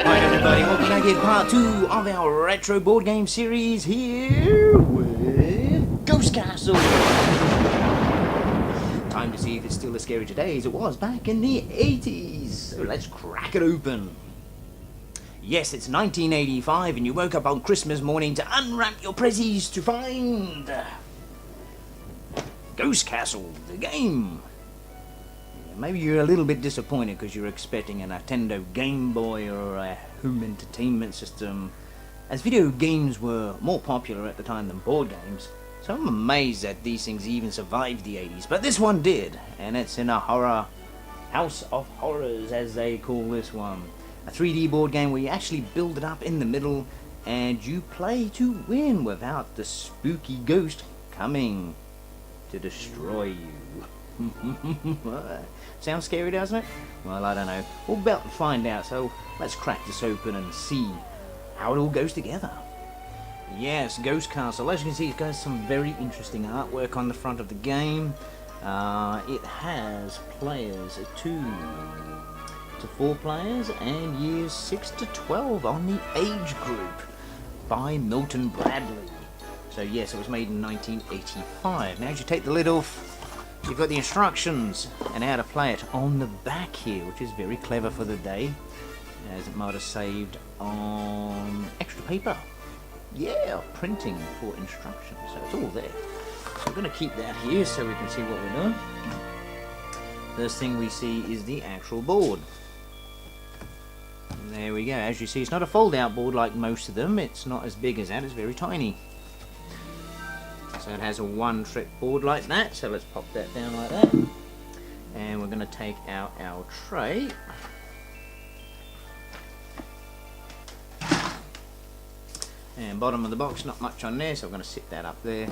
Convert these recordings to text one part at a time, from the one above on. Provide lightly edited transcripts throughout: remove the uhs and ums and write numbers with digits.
Right, everybody, welcome back to part 2 of our retro board game series here with Ghost Castle. Time to see if it's still as scary today as it was back in the 80s. So let's crack it open. Yes, it's 1985 and you woke up on Christmas morning to unwrap your prezzies to find Ghost Castle, the game. Maybe you're a little bit disappointed because you're expecting a Nintendo Game Boy or a home entertainment system, as video games were more popular at the time than board games. So I'm amazed that these things even survived the 80s, but this one did, and it's in a horror house of horrors, as they call this one. A 3D board game where you actually build it up in the middle and you play to win without the spooky ghost coming to destroy you. Sounds scary, doesn't it? Well, I don't know. We're about to find out, so let's crack this open and see how it all goes together. Yes, Ghost Castle. As you can see, it's got some very interesting artwork on the front of the game. It has players 2 to 4 players and years 6 to 12 on the age group by Milton Bradley. So yes, it was made in 1985. Now as you take the lid off, you've got the instructions and how to play it on the back here, which is very clever for the day, as it might have saved on extra paper. Yeah, printing for instructions, so it's all there. So I'm going to keep that here so we can see what we're doing. First thing we see is the actual board. And there we go. As you see, it's not a fold-out board like most of them. It's not as big as that. It's very tiny. So it has a one-trick board like that. So let's pop that down like that. And we're going to take out our tray. And bottom of the box, not much on there, so I'm going to sit that up there.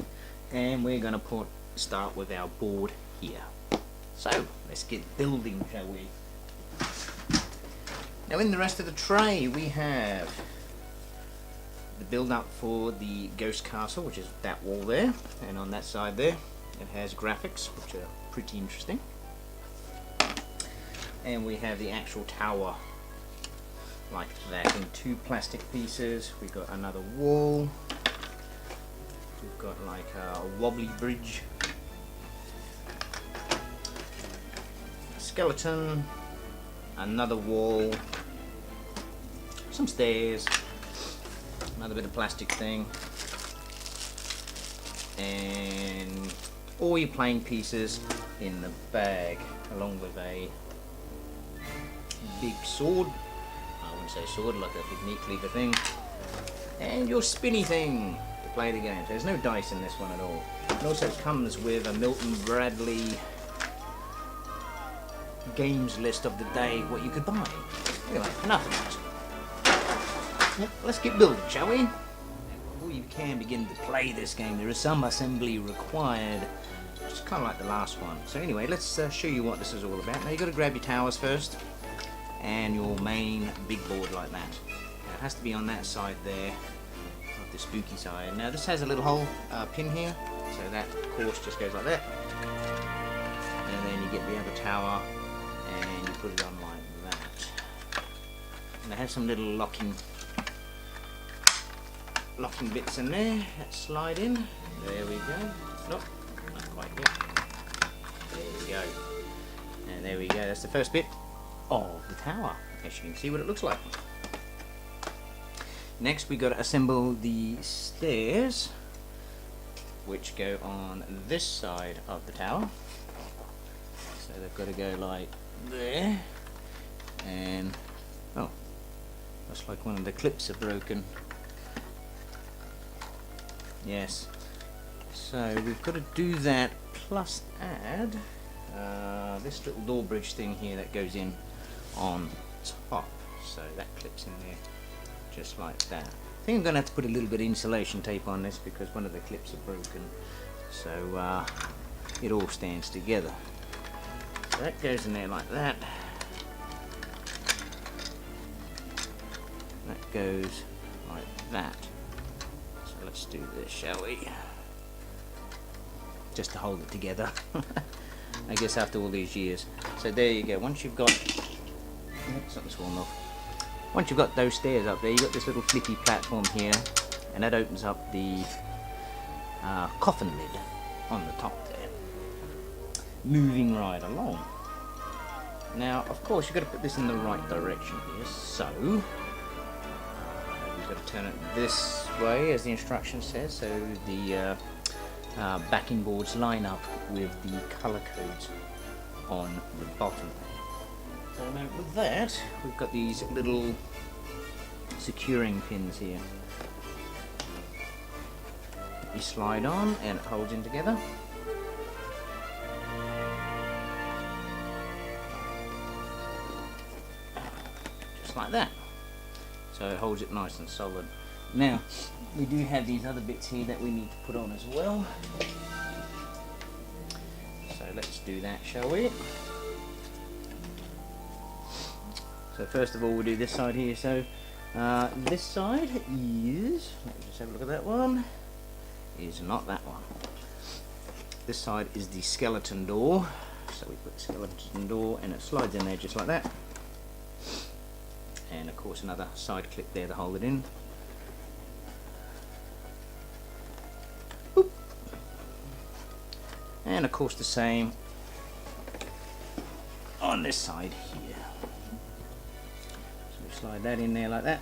And we're going to start with our board here. So let's get building, shall we? Now in the rest of the tray we have the build up for the Ghost Castle, which is that wall there, and on that side there it has graphics which are pretty interesting. And we have the actual tower like that in 2 plastic pieces. We've got another wall. We've got like a wobbly bridge, a skeleton, another wall, some stairs, another bit of plastic thing, and all your playing pieces in the bag, along with a big sword. I wouldn't say sword, like a big meat cleaver thing, and your spinny thing to play the game. So there's no dice in this one at all. It also comes with a Milton Bradley games list of the day, what you could buy. Anyway, enough of that. Let's get building, shall we? Before you can begin to play this game, there is some assembly required, which is kind of like the last one. So anyway, let's show you what this is all about. Now you've got to grab your towers first, and your main big board like that. Now, it has to be on that side there, of the spooky side. Now this has a little hole pin here, so that of course just goes like that. And then you get the other tower, and you put it on like that. And they have some little locking bits in there that slide in. There we go. Nope, not quite yet. There we go. And there we go. That's the first bit of the tower. As you can see what it looks like. Next we got to assemble the stairs, which go on this side of the tower. So they've got to go like there. And oh, looks like one of the clips are broken. Yes. So we've got to do that plus add this little door bridge thing here that goes in on top. So that clips in there just like that. I think I'm going to have to put a little bit of insulation tape on this because one of the clips are broken. So it all stands together. So that goes in there like that. That goes like that. So let's do this, shall we? Just to hold it together. I guess after all these years. So there you go. Once you've got something's fallen off. Once you've got those stairs up there, you've got this little flippy platform here, and that opens up the coffin lid on the top there. Moving right along. Now, of course, you've got to put this in the right direction here, so you've got to turn it this way, as the instruction says, so the backing boards line up with the colour codes on the bottom. So now with that, we've got these little securing pins here. You slide on and it holds in together. Just like that. So it holds it nice and solid. Now, we do have these other bits here that we need to put on as well. So let's do that, shall we? So first of all, we'll do this side here. So this side is, let me just have a look at that one, is not that one. This side is the skeleton door. So we put the skeleton door and it slides in there just like that. And of course another side clip there to hold it in. Boop. And of course the same on this side here. Slide that in there like that.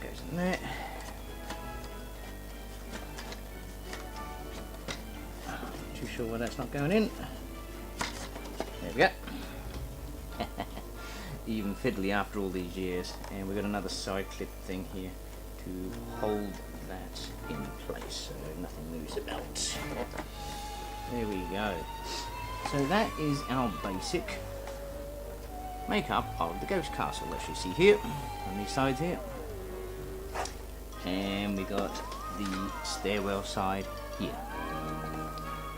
Goes in there. Not too sure why that's not going in. There we go. Even fiddly after all these years. And we've got another side clip thing here to hold that in place so nothing moves about. There we go. So that is our basic makeup of the Ghost Castle, as you see here on these sides here. And we got the stairwell side here.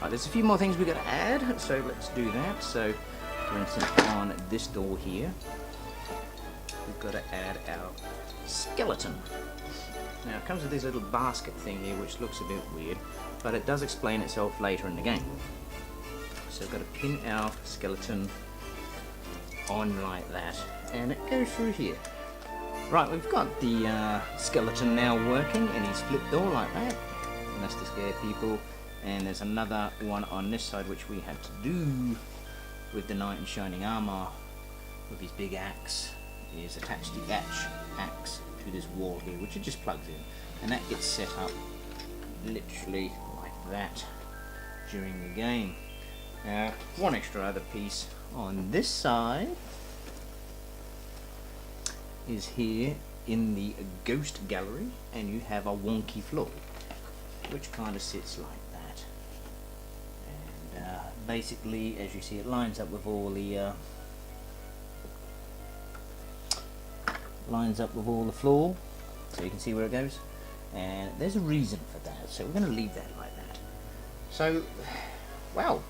Right, there's a few more things we've got to add, so let's do that. So for instance, on this door here, we've got to add our skeleton. Now it comes with this little basket thing here which looks a bit weird, but it does explain itself later in the game. So we've got to pin our skeleton on like that, and it goes through here. Right, we've got the skeleton now working in his flip door like that, and that's to scare people. And there's another one on this side which we had to do with the knight in shining armour with his big axe. He is attached the axe to this wall here, which it just plugs in, and that gets set up literally like that during the game. Now, one extra other piece on this side is here in the ghost gallery, and you have a wonky floor which kind of sits like that, and basically, as you see, it lines up with all the floor, so you can see where it goes, and there's a reason for that, so we're going to leave that like that. So, well,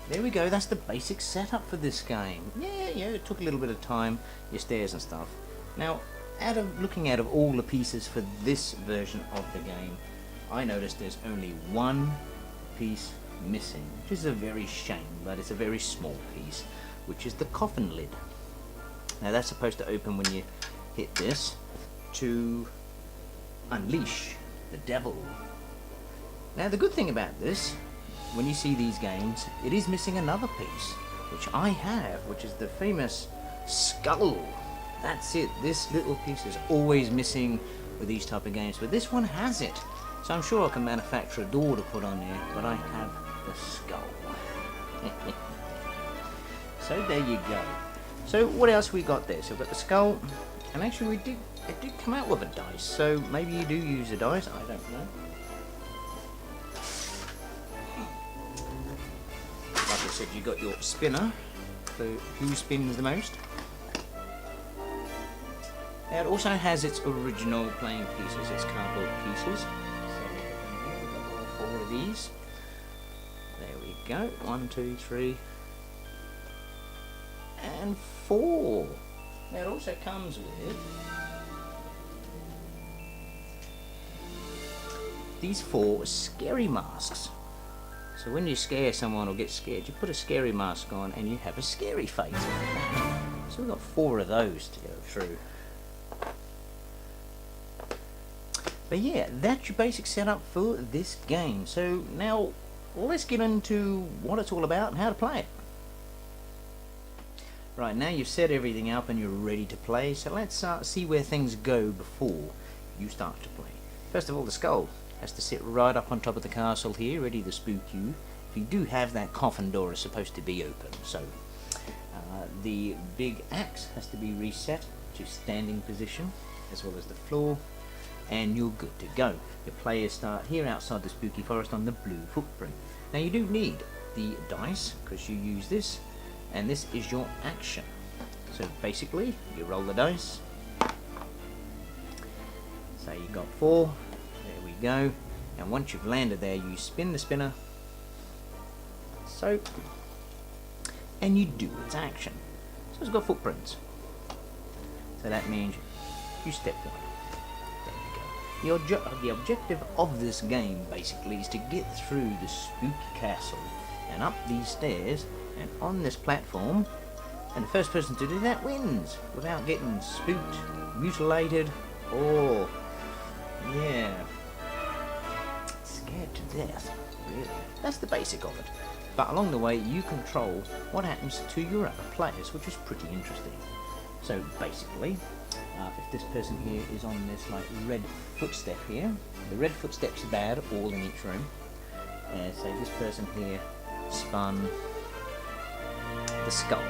there we go, that's the basic setup for this game. Yeah, it took a little bit of time, your stairs and stuff. Now, looking out of all the pieces for this version of the game, I noticed there's only one piece missing, which is a very shame, but it's a very small piece, which is the coffin lid. Now that's supposed to open when you hit this to unleash the devil. Now the good thing about this, when you see these games, it is missing another piece, which I have, which is the famous skull. That's it. This little piece is always missing with these type of games, but this one has it. So I'm sure I can manufacture a door to put on there, but I have the skull. So there you go. So what else we got there? So we've got the skull, and actually it did come out with a dice, so maybe you do use a dice, I don't know. Like I said, you got your spinner, so who spins the most? Now it also has its original playing pieces, its cardboard pieces. So we've got all 4 of these. There we go, 1, 2, 3, and 4. Now it also comes with these 4 scary masks. So when you scare someone or get scared, you put a scary mask on and you have a scary face. So we've got 4 of those to go through. But yeah, that's your basic setup for this game. So now let's get into what it's all about and how to play it. Right, now you've set everything up and you're ready to play, so let's see where things go before you start to play. First of all, the skull has to sit right up on top of the castle here, ready to spook you. If you do have that coffin door, is supposed to be open. So the big axe has to be reset to standing position, as well as the floor, and you're good to go. Your players start here outside the spooky forest on the blue footprint. Now you do need the dice, because you use this, and this is your action. So basically, you roll the dice. Say you got 4, there we go. And once you've landed there, you spin the spinner, so, and you do its action. So it's got footprints. So that means you step 1. There you go. The objective of this game basically is to get through the spooky castle and up these stairs and on this platform, and the first person to do that wins without getting spooked, mutilated, or scared to death. Really, that's the basic of it. But along the way, you control what happens to your other players, which is pretty interesting. So basically, if this person here is on this like red footstep here, the red footsteps are bad all in each room. Say this person here spun the skull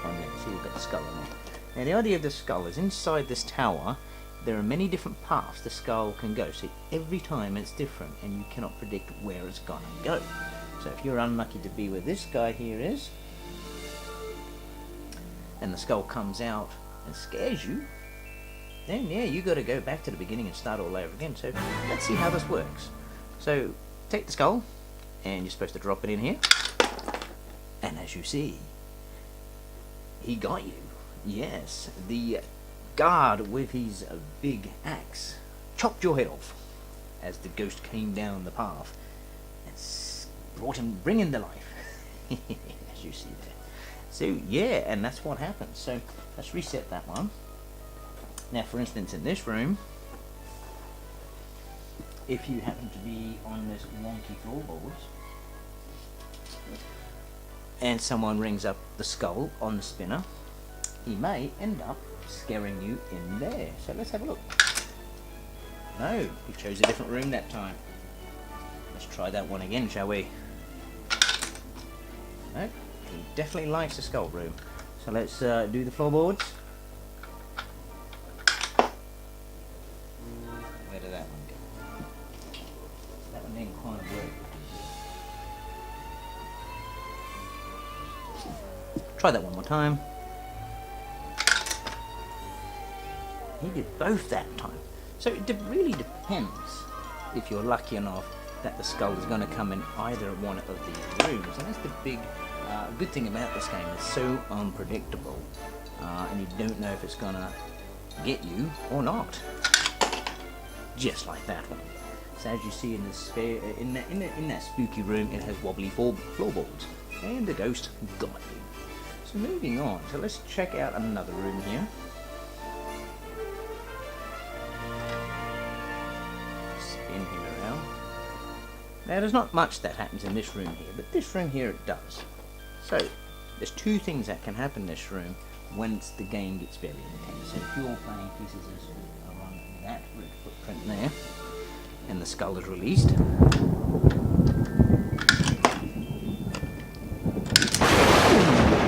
on there. See, we've got the skull on there. Now the idea of the skull is inside this tower there are many different paths the skull can go, so every time it's different and you cannot predict where it's gonna go. So if you're unlucky to be where this guy here is, and the skull comes out and scares you, then yeah, you gotta go back to the beginning and start all over again. So let's see how this works. So take the skull and you're supposed to drop it in here, and as you see, he got you. Yes, the guard with his big axe chopped your head off as the ghost came down the path and bring him to life. As you see there. So yeah, and that's what happens. So let's reset that one. Now for instance, in this room, if you happen to be on this wonky floorboards and someone rings up the skull on the spinner, he may end up scaring you in there. So let's have a look. No, he chose a different room that time. Let's try that one again, shall we? No, he definitely likes the skull room. So let's do the floorboards. Where did that one go? That one didn't quite work. Try that one more time. He did both that time. So it really depends if you're lucky enough that the skull is going to come in either one of these rooms. And that's the big good thing about this game. It's so unpredictable. And you don't know if it's going to get you or not. Just like that one. So as you see in the in that spooky room, it has wobbly floorboards, and the ghost got you. So moving on, so let's check out another room here. Spin him around. Now there's not much that happens in this room here, but this room here it does. So there's two things that can happen in this room once the game gets very intense. So if you're playing pieces around that red footprint there, and the skull is released, a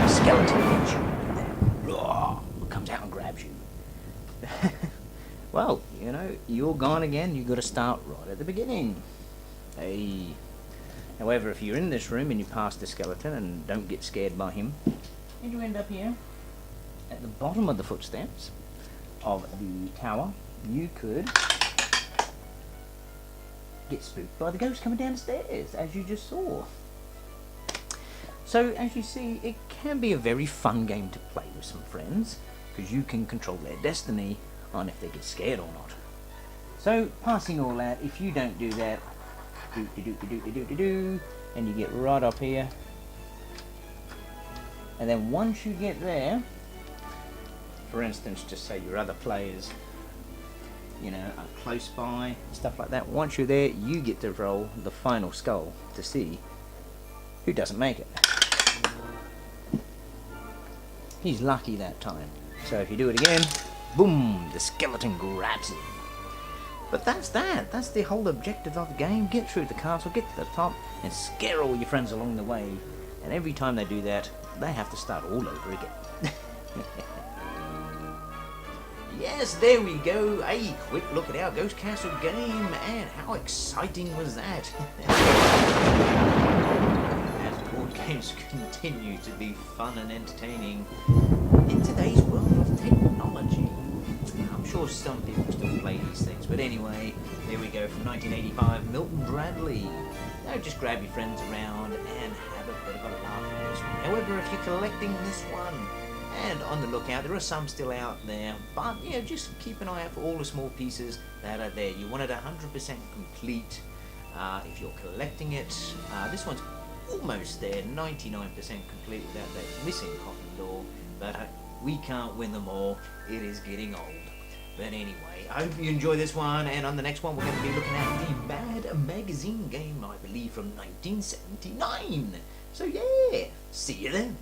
skeleton hits you, and then comes out and grabs you. Well, you know, you're gone again. You've got to start right at the beginning. Hey. However, if you're in this room and you pass the skeleton and don't get scared by him, and you end up here at the bottom of the footsteps of the tower, you could get spooked by the ghost coming down the stairs, as you just saw. So, as you see, it can be a very fun game to play with some friends, because you can control their destiny on if they get scared or not. So, passing all that, if you don't do that, and you get right up here, and then once you get there, for instance, just say your other players, you know, are close by, stuff like that. Once you're there, you get to roll the final skull to see who doesn't make it. He's lucky that time. So if you do it again, boom, the skeleton grabs him. But that's that. That's the whole objective of the game. Get through the castle, get to the top, and scare all your friends along the way. And every time they do that, they have to start all over again. Yes, there we go. A quick look at our Ghost Castle game, and how exciting was that? As board games continue to be fun and entertaining in today's world of technology. I'm sure some people still play these things, but anyway, there we go from 1985, Milton Bradley. Now just grab your friends around and have a bit of a laugh at this one. However, if you're collecting this one, and on the lookout, there are some still out there, but you know, just keep an eye out for all the small pieces that are there. You want it 100% complete. If you're collecting it, this one's almost there, 99% complete without that missing coffin door, but we can't win them all. It is getting old. But anyway, I hope you enjoy this one, and on the next one we're going to be looking at the Mad Magazine game, I believe from 1979. So yeah, see you then.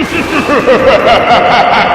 Ha ha ha ha ha!